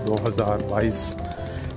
2022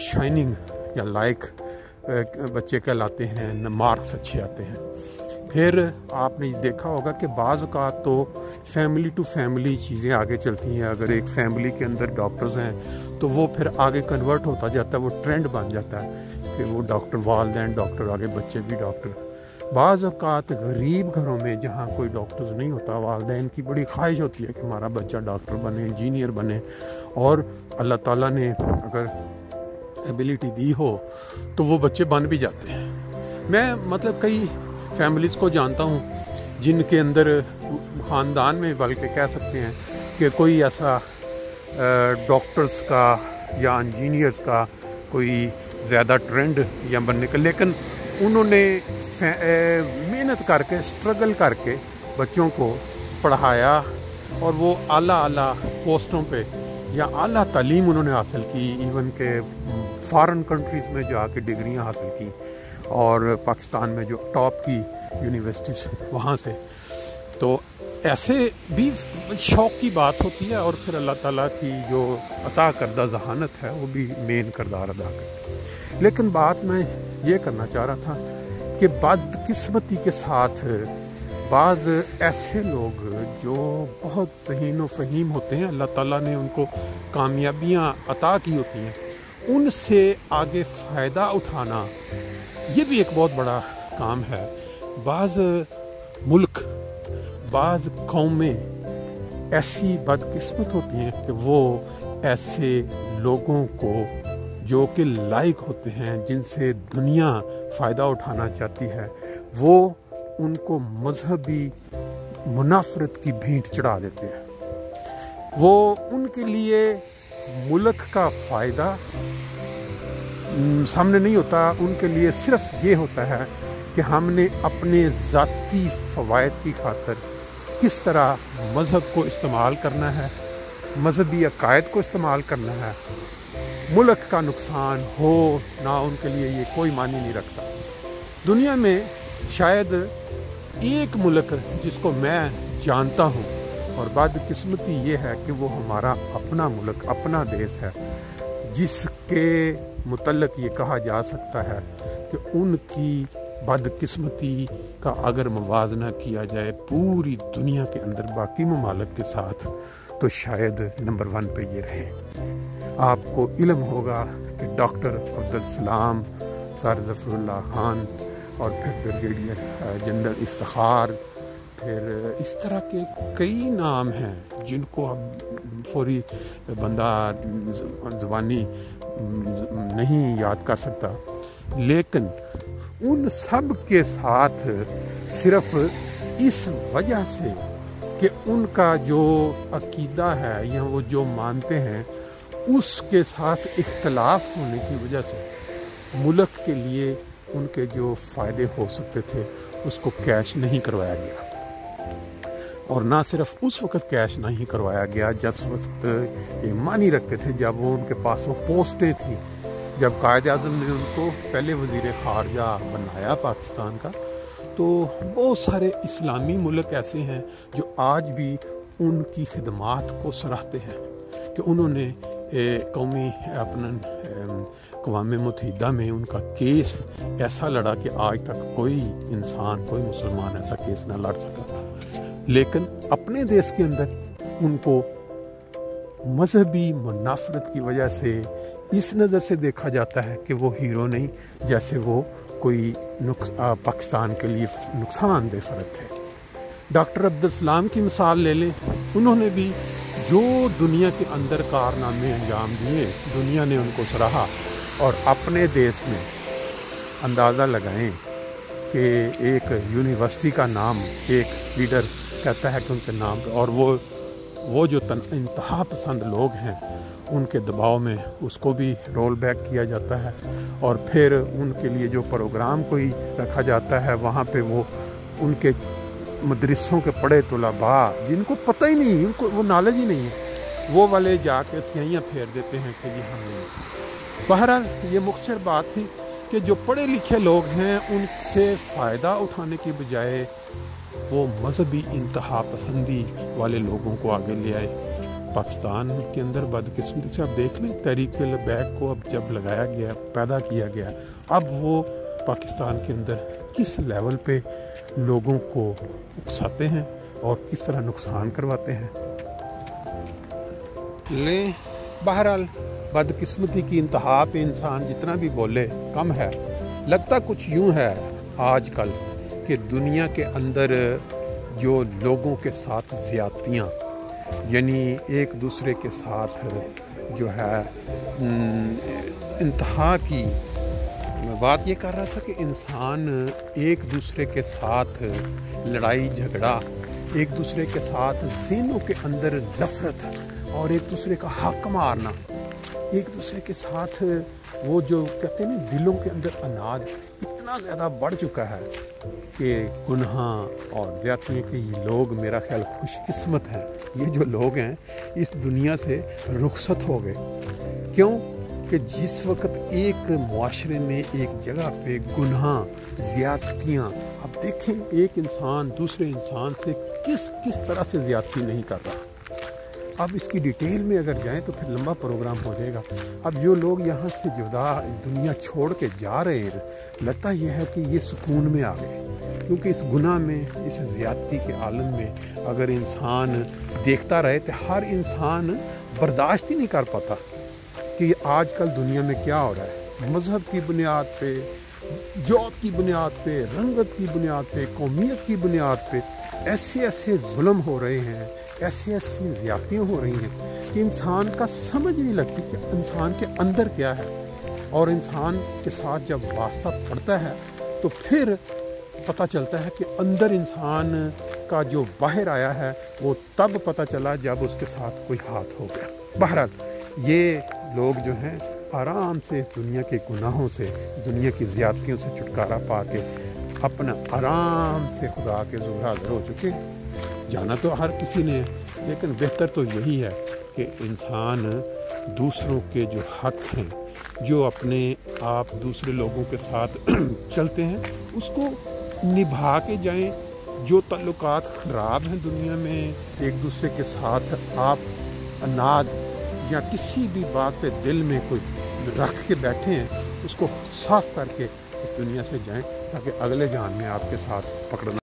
shining یا like بچے کہلاتے ہیں، مارکس اچھے آتے ہیں۔ پھر آپ نے دیکھا ہوگا کہ بعض اوقات تو فیملی ٹو فیملی چیزیں آگے چلتی ہیں۔ اگر ایک فیملی کے اندر ڈاکٹرز ہیں تو وہ پھر آگے کنورٹ ہوتا جاتا ہے، وہ ٹرینڈ بن جاتا ہے کہ وہ ڈاکٹر، والدین ڈاکٹر، آگے بچے بھی ڈاکٹر۔ بعض اوقات غریب گھروں میں جہاں کوئی ڈاکٹرز نہیں ہوتا، والدین کی بڑی خواہش ہوتی ہے کہ ہمارا بچہ ڈاکٹر بنے، انجینئر بنے، اور اللہ تعالیٰ نے اگر ایبیلٹی دی ہو تو وہ بچے بن بھی جاتے ہیں۔ میں مطلب کئی فیملیز کو جانتا ہوں جن کے اندر خاندان میں بلکہ کہہ سکتے ہیں کہ کوئی ایسا ڈاکٹرز کا یا انجینئرز کا کوئی زیادہ ٹرینڈ یا بننے کا، لیکن انہوں نے محنت کر کے، اسٹرگل کر کے بچوں کو پڑھایا، اور وہ اعلیٰ پوسٹوں پہ یا اعلیٰ تعلیم انہوں نے حاصل کی، ایون کہ فارن کنٹریز میں جا کے ڈگریاں حاصل کی، اور پاکستان میں جو ٹاپ کی یونیورسٹیز وہاں سے۔ تو ایسے بھی شوق کی بات ہوتی ہے، اور پھر اللہ تعالیٰ کی جو عطا کردہ ذہانت ہے وہ بھی مین کردار ادا کرتی ہے۔ لیکن بات میں یہ کرنا چاہ رہا تھا کہ بدقسمتی کے ساتھ بعض ایسے لوگ جو بہت ذہین و فہیم ہوتے ہیں، اللہ تعالیٰ نے ان کو کامیابیاں عطا کی ہوتی ہیں، ان سے آگے فائدہ اٹھانا یہ بھی ایک بہت بڑا کام ہے۔ بعض ملک، بعض قومیں ایسی بدقسمت ہوتی ہیں کہ وہ ایسے لوگوں کو جو کہ لائق ہوتے ہیں، جن سے دنیا فائدہ اٹھانا چاہتی ہے، وہ ان کو مذہبی منافرت کی بھینٹ چڑھا دیتے ہیں۔ وہ ان کے لیے ملک کا فائدہ سامنے نہیں ہوتا، ان کے لیے صرف یہ ہوتا ہے کہ ہم نے اپنے ذاتی فوائد کی خاطر کس طرح مذہب کو استعمال کرنا ہے، مذہبی عقائد کو استعمال کرنا ہے۔ ملک کا نقصان ہو نہ، ان کے لیے یہ کوئی معنی نہیں رکھتا۔ دنیا میں شاید ایک ملک جس کو میں جانتا ہوں، اور بدقسمتی یہ ہے کہ وہ ہمارا اپنا ملک، اپنا دیش ہے، جس کے متعلق یہ کہا جا سکتا ہے کہ ان کی بدقسمتی کا اگر موازنہ کیا جائے پوری دنیا کے اندر باقی ممالک کے ساتھ، تو شاید نمبر 1 پہ یہ رہے۔ آپ کو علم ہوگا کہ ڈاکٹر عبدالسلام سر ظفر اللہ خان، اور پھر بریگیڈیئر جنرل افتخار، پھر اس طرح کے کئی نام ہیں جن کو اب فوری بندہ زبانی نہیں یاد کر سکتا، لیکن ان سب کے ساتھ صرف اس وجہ سے کہ ان کا جو عقیدہ ہے یا وہ جو مانتے ہیں اس کے ساتھ اختلاف ہونے کی وجہ سے ملک کے لیے ان کے جو فائدے ہو سکتے تھے اس کو کیش نہیں کروایا گیا۔ اور نہ صرف اس وقت کیش نہیں کروایا گیا جس وقت یہ معنی رکھتے تھے، جب وہ ان کے پاس وہ پوسٹیں تھیں، جب قائد اعظم نے ان کو پہلے وزیر خارجہ بنایا پاکستان کا، تو بہت سارے اسلامی ملک ایسے ہیں جو آج بھی ان کی خدمات کو سراہتے ہیں کہ انہوں نے قومی اپنا اقوام متحدہ میں ان کا کیس ایسا لڑا کہ آج تک کوئی انسان، کوئی مسلمان ایسا کیس نہ لڑ سکا۔ لیکن اپنے دیش کے اندر ان کو مذہبی منافرت کی وجہ سے اس نظر سے دیکھا جاتا ہے کہ وہ ہیرو نہیں، جیسے وہ کوئی پاکستان کے لیے نقصان دہ فرد تھے۔ ڈاکٹر عبدالسلام کی مثال لے لیں، انہوں نے بھی جو دنیا کے اندر کارنامے انجام دیے، دنیا نے ان کو سراہا، اور اپنے دیش میں اندازہ لگائیں کہ ایک یونیورسٹی کا نام ایک لیڈر کہتا ہے کہ ان کے نام پہ، اور وہ جو انتہا پسند لوگ ہیں ان کے دباؤ میں اس کو بھی رول بیک کیا جاتا ہے، اور پھر ان کے لیے جو پروگرام کوئی رکھا جاتا ہے وہاں پہ وہ ان کے مدرسوں کے پڑھے طلباء جن کو پتہ ہی نہیں، ان کو وہ نالج ہی نہیں ہے، وہ والے جا کے سیاہیاں پھیر دیتے ہیں کہ یہ ہم نہیں۔ بہرحال یہ مختصر بات تھی کہ جو پڑھے لکھے لوگ ہیں ان سے فائدہ اٹھانے کی بجائے وہ مذہبی انتہا پسندی والے لوگوں کو آگے لے آئے، پاکستان کے اندر بدقسمتی سے آپ دیکھ لیں تحریک لبیک کو اب جب لگایا گیا پیدا کیا گیا اب وہ پاکستان کے اندر کس لیول پہ لوگوں کو اکساتے ہیں اور کس طرح نقصان کرواتے ہیں. لیں بہرحال بدقسمتی کی انتہا پہ انسان جتنا بھی بولے کم ہے. لگتا کچھ یوں ہے آج کل کہ دنیا کے اندر جو لوگوں کے ساتھ زیادتیاں یعنی ایک دوسرے کے ساتھ جو ہے انتہا کی بات یہ کر رہا تھا کہ انسان ایک دوسرے کے ساتھ لڑائی جھگڑا ایک دوسرے کے ساتھ ذہنوں کے اندر نفرت اور ایک دوسرے کا حق مارنا ایک دوسرے کے ساتھ وہ جو کہتے ہیں نا دلوں کے اندر اناد اتنا زیادہ بڑھ چکا ہے کہ گناہ اور زیادتی کے یہ لوگ میرا خیال خوش قسمت ہیں. یہ جو لوگ ہیں اس دنیا سے رخصت ہو گئے. کیوں کہ جس وقت ایک معاشرے میں ایک جگہ پہ گناہ زیادتیاں اب دیکھیں ایک انسان دوسرے انسان سے کس طرح سے زیادتی نہیں کر رہا. اب اس کی ڈیٹیل میں اگر جائیں تو پھر لمبا پروگرام ہو جائے گا. اب جو لوگ یہاں سے جدا دنیا چھوڑ کے جا رہے ہیں لگتا یہ ہے کہ یہ سکون میں آ گئے کیونکہ اس گناہ میں اس زیادتی کے عالم میں اگر انسان دیکھتا رہے تو ہر انسان برداشت ہی نہیں کر پاتا کہ آج کل دنیا میں کیا ہو رہا ہے. مذہب کی بنیاد پہ جاب کی بنیاد پہ رنگت کی بنیاد پہ قومیت کی بنیاد پہ ایسے ظلم ہو رہے ہیں ایسی زیادتیاں ہو رہی ہیں کہ انسان کا سمجھ نہیں لگتی کہ انسان کے اندر کیا ہے. اور انسان کے ساتھ جب واسطہ پڑتا ہے تو پھر پتہ چلتا ہے کہ اندر انسان کا جو باہر آیا ہے وہ تب پتہ چلا جب اس کے ساتھ کوئی ہاتھ ہو گیا. بہرحال یہ لوگ جو ہیں آرام سے اس دنیا کے گناہوں سے دنیا کی زیادتیوں سے چھٹکارا پا کے اپنا آرام سے خدا کے حضور حاضر ہو چکے. جانا تو ہر کسی نے ہے لیکن بہتر تو یہی ہے کہ انسان دوسروں کے جو حق ہیں جو اپنے آپ دوسرے لوگوں کے ساتھ چلتے ہیں اس کو نبھا کے جائیں. جو تعلقات خراب ہیں دنیا میں ایک دوسرے کے ساتھ آپ اناد یا کسی بھی بات پہ دل میں کوئی رکھ کے بیٹھے ہیں اس کو صاف کر کے اس دنیا سے جائیں تاکہ اگلے جہان میں آپ کے ساتھ پکڑنا